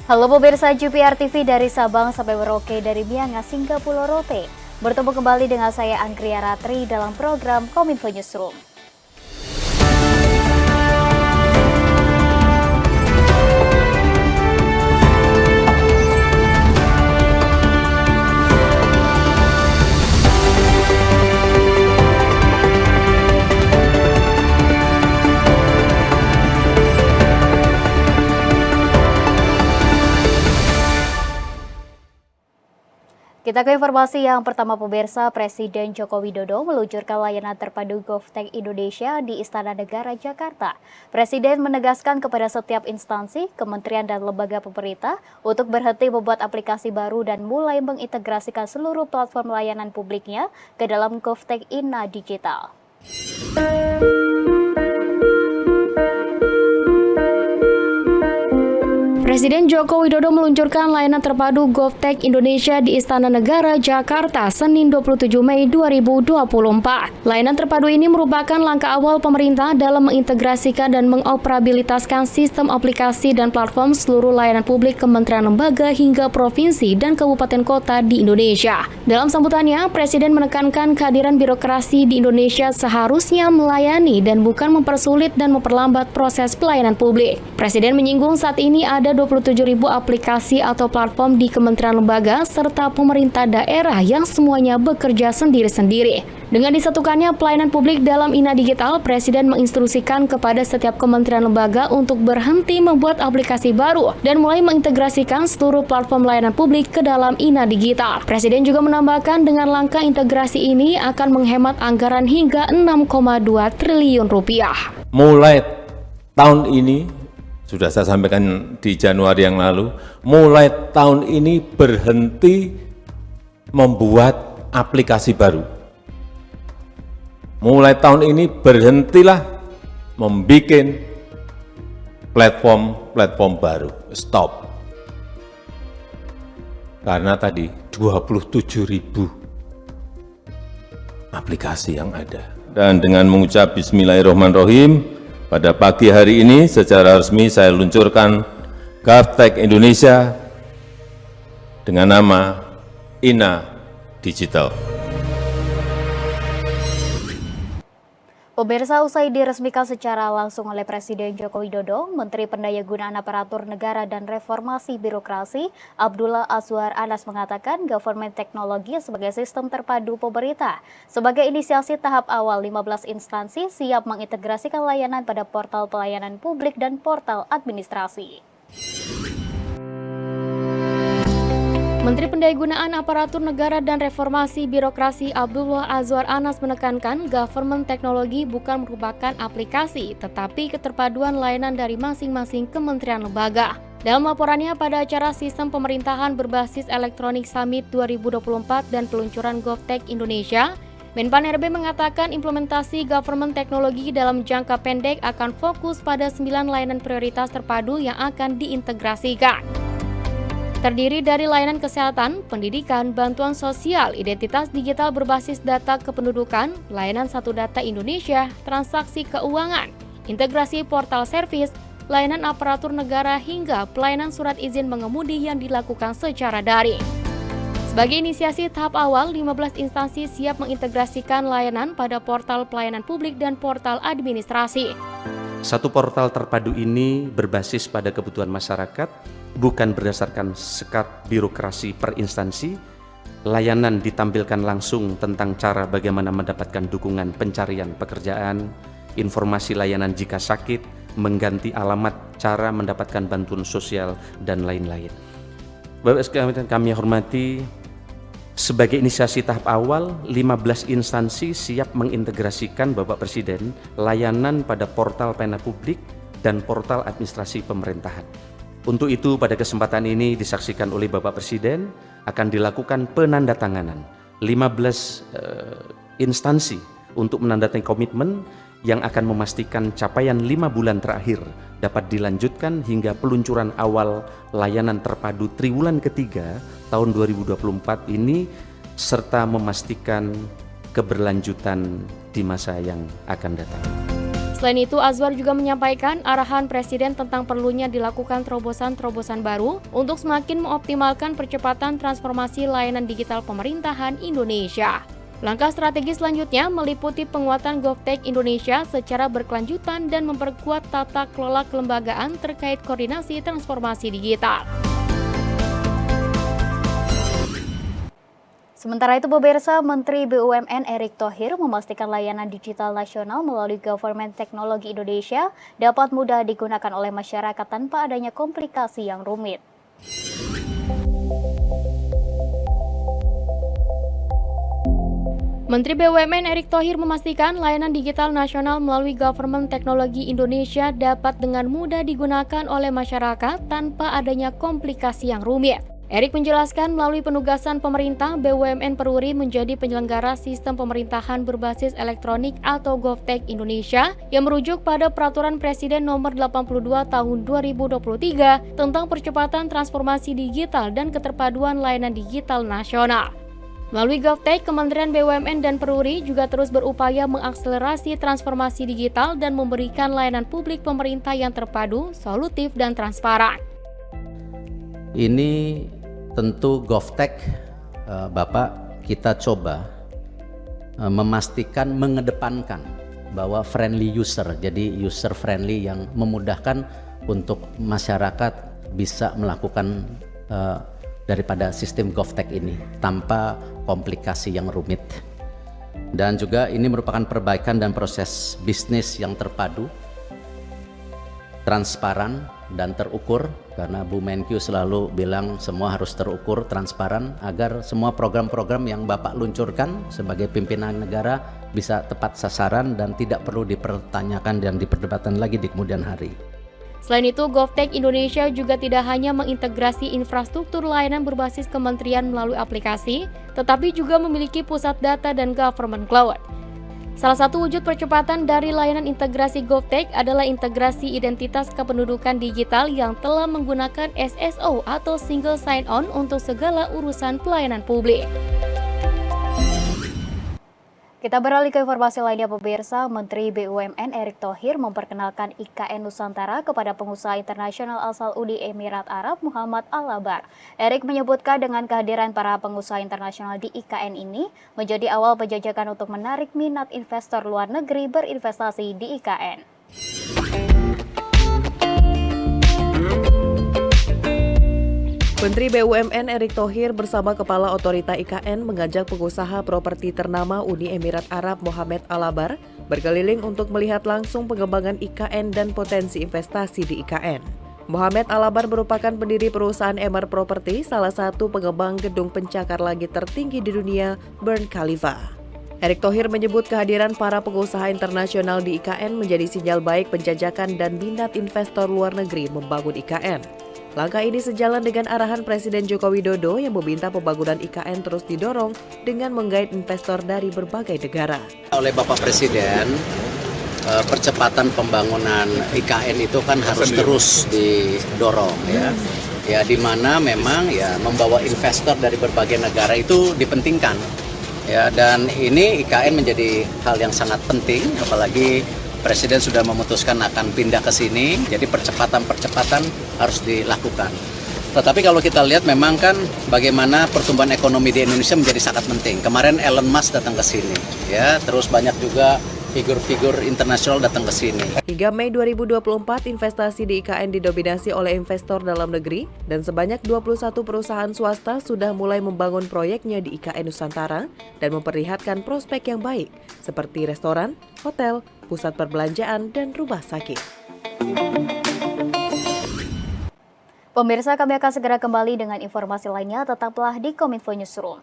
Halo pemirsa JPR TV dari Sabang sampai Merauke, dari Miangas hingga Pulau Rote. Bertemu kembali dengan saya Anggria Ratri dalam program Kominfo Newsroom. Kita ke informasi yang pertama pemirsa, Presiden Joko Widodo meluncurkan layanan terpadu GovTech Indonesia di Istana Negara Jakarta. Presiden menegaskan kepada setiap instansi, kementerian dan lembaga pemerintah untuk berhenti membuat aplikasi baru dan mulai mengintegrasikan seluruh platform layanan publiknya ke dalam GovTech INA Digital. Presiden Joko Widodo meluncurkan layanan terpadu GovTech Indonesia di Istana Negara Jakarta Senin 27 Mei 2024. Layanan terpadu ini merupakan langkah awal pemerintah dalam mengintegrasikan dan mengoperabilitaskan sistem aplikasi dan platform seluruh layanan publik kementerian lembaga hingga provinsi dan kabupaten kota di Indonesia. Dalam sambutannya, Presiden menekankan kehadiran birokrasi di Indonesia seharusnya melayani dan bukan mempersulit dan memperlambat proses pelayanan publik. Presiden menyinggung saat ini ada 27.000 aplikasi atau platform di kementerian lembaga serta pemerintah daerah yang semuanya bekerja sendiri-sendiri. Dengan disatukannya pelayanan publik dalam INA Digital, Presiden menginstruksikan kepada setiap kementerian lembaga untuk berhenti membuat aplikasi baru dan mulai mengintegrasikan seluruh platform layanan publik ke dalam INA Digital. Presiden juga menambahkan dengan langkah integrasi ini akan menghemat anggaran hingga 6,2 triliun rupiah. Mulai tahun ini, sudah saya sampaikan di Januari yang lalu, mulai tahun ini berhenti membuat aplikasi baru. Mulai tahun ini berhentilah membuat platform baru. Stop. Karena tadi 27.000 aplikasi yang ada. Dan dengan mengucap Bismillahirrahmanirrahim, pada pagi hari ini secara resmi saya luncurkan GovTech Indonesia dengan nama INA Digital. Pemirsa, usai diresmikan secara langsung oleh Presiden Joko Widodo, Menteri Pendayagunaan Aparatur Negara dan Reformasi Birokrasi Abdullah Azwar Anas mengatakan government teknologi sebagai sistem terpadu pemerintah. Sebagai inisiasi tahap awal, 15 instansi siap mengintegrasikan layanan pada portal pelayanan publik dan portal administrasi. Menteri Pendayagunaan Aparatur Negara dan Reformasi Birokrasi Abdullah Azwar Anas menekankan government teknologi bukan merupakan aplikasi, tetapi keterpaduan layanan dari masing-masing kementerian lembaga. Dalam laporannya pada acara Sistem Pemerintahan Berbasis Elektronik Summit 2024 dan peluncuran GovTech Indonesia, Menpan RB mengatakan implementasi government teknologi dalam jangka pendek akan fokus pada 9 layanan prioritas terpadu yang akan diintegrasikan. Terdiri dari layanan kesehatan, pendidikan, bantuan sosial, identitas digital berbasis data kependudukan, layanan Satu Data Indonesia, transaksi keuangan, integrasi portal servis, layanan aparatur negara hingga pelayanan surat izin mengemudi yang dilakukan secara daring. Sebagai inisiasi tahap awal, 15 instansi siap mengintegrasikan layanan pada portal pelayanan publik dan portal administrasi. Satu portal terpadu ini berbasis pada kebutuhan masyarakat, bukan berdasarkan sekat birokrasi per instansi. Layanan ditampilkan langsung tentang cara bagaimana mendapatkan dukungan pencarian pekerjaan, informasi layanan jika sakit, mengganti alamat, cara mendapatkan bantuan sosial, dan lain-lain. Bapak sekalian kami hormati, sebagai inisiasi tahap awal, 15 instansi siap mengintegrasikan Bapak Presiden layanan pada portal pelayanan publik dan portal administrasi pemerintahan. Untuk itu, pada kesempatan ini disaksikan oleh Bapak Presiden akan dilakukan penandatanganan 15 instansi untuk menandatangani komitmen yang akan memastikan capaian 5 bulan terakhir dapat dilanjutkan hingga peluncuran awal layanan terpadu triwulan ketiga tahun 2024 ini, serta memastikan keberlanjutan di masa yang akan datang. Selain itu, Azwar juga menyampaikan arahan Presiden tentang perlunya dilakukan terobosan-terobosan baru untuk semakin mengoptimalkan percepatan transformasi layanan digital pemerintahan Indonesia. Langkah strategis selanjutnya meliputi penguatan GovTech Indonesia secara berkelanjutan dan memperkuat tata kelola kelembagaan terkait koordinasi transformasi digital. Sementara itu, pemirsa, Menteri BUMN Erick Thohir memastikan layanan digital nasional melalui Government Teknologi Indonesia dapat mudah digunakan oleh masyarakat tanpa adanya komplikasi yang rumit. Menteri BUMN Erick Thohir memastikan layanan digital nasional melalui Government Teknologi Indonesia dapat dengan mudah digunakan oleh masyarakat tanpa adanya komplikasi yang rumit. Erick menjelaskan melalui penugasan pemerintah, BUMN Peruri menjadi penyelenggara sistem pemerintahan berbasis elektronik atau GovTech Indonesia yang merujuk pada Peraturan Presiden Nomor 82 Tahun 2023 tentang percepatan transformasi digital dan keterpaduan layanan digital nasional. Melalui GovTech, Kementerian BUMN dan Peruri juga terus berupaya mengakselerasi transformasi digital dan memberikan layanan publik pemerintah yang terpadu, solutif, dan transparan. Ini tentu GovTech, Bapak, kita coba memastikan, mengedepankan bahwa friendly user, jadi user friendly yang memudahkan untuk masyarakat bisa melakukan daripada sistem GovTech ini tanpa komplikasi yang rumit. Dan juga ini merupakan perbaikan dan proses bisnis yang terpadu, transparan dan terukur, karena Bu Menkyu selalu bilang semua harus terukur, transparan, agar semua program-program yang Bapak luncurkan sebagai pimpinan negara bisa tepat sasaran dan tidak perlu dipertanyakan dan diperdebatkan lagi di kemudian hari. Selain itu, GovTech Indonesia juga tidak hanya mengintegrasi infrastruktur layanan berbasis kementerian melalui aplikasi, tetapi juga memiliki pusat data dan government cloud. Salah satu wujud percepatan dari layanan integrasi GovTech adalah integrasi identitas kependudukan digital yang telah menggunakan SSO atau Single Sign-On untuk segala urusan pelayanan publik. Kita beralih ke informasi lainnya, pemirsa. Menteri BUMN Erick Thohir memperkenalkan IKN Nusantara kepada pengusaha internasional asal Uni Emirat Arab Muhammad Al-Labar. Erick menyebutkan dengan kehadiran para pengusaha internasional di IKN ini menjadi awal penjajakan untuk menarik minat investor luar negeri berinvestasi di IKN. Menteri BUMN Erick Thohir bersama Kepala Otorita IKN mengajak pengusaha properti ternama Uni Emirat Arab Muhammad Al-Labar berkeliling untuk melihat langsung pengembangan IKN dan potensi investasi di IKN. Muhammad Al-Labar merupakan pendiri perusahaan Emaar Property, salah satu pengembang gedung pencakar langit tertinggi di dunia, Burj Khalifa. Erick Thohir menyebut kehadiran para pengusaha internasional di IKN menjadi sinyal baik penjajakan dan minat investor luar negeri membangun IKN. Langkah ini sejalan dengan arahan Presiden Joko Widodo yang meminta pembangunan IKN terus didorong dengan menggait investor dari berbagai negara. Oleh Bapak Presiden, percepatan pembangunan IKN itu kan harus terus didorong, ya di mana memang ya membawa investor dari berbagai negara itu dipentingkan, ya, dan ini IKN menjadi hal yang sangat penting, apalagi Presiden sudah memutuskan akan pindah ke sini, jadi percepatan harus dilakukan. Tetapi kalau kita lihat memang kan bagaimana pertumbuhan ekonomi di Indonesia menjadi sangat penting. Kemarin Elon Musk datang ke sini, ya, terus banyak juga figur-figur internasional datang ke sini. Hingga Mei 2024, investasi di IKN didominasi oleh investor dalam negeri dan sebanyak 21 perusahaan swasta sudah mulai membangun proyeknya di IKN Nusantara dan memperlihatkan prospek yang baik seperti restoran, hotel, pusat perbelanjaan, dan rumah sakit. Pemirsa, kami akan segera kembali dengan informasi lainnya. Tetaplah di Kominfo Newsroom.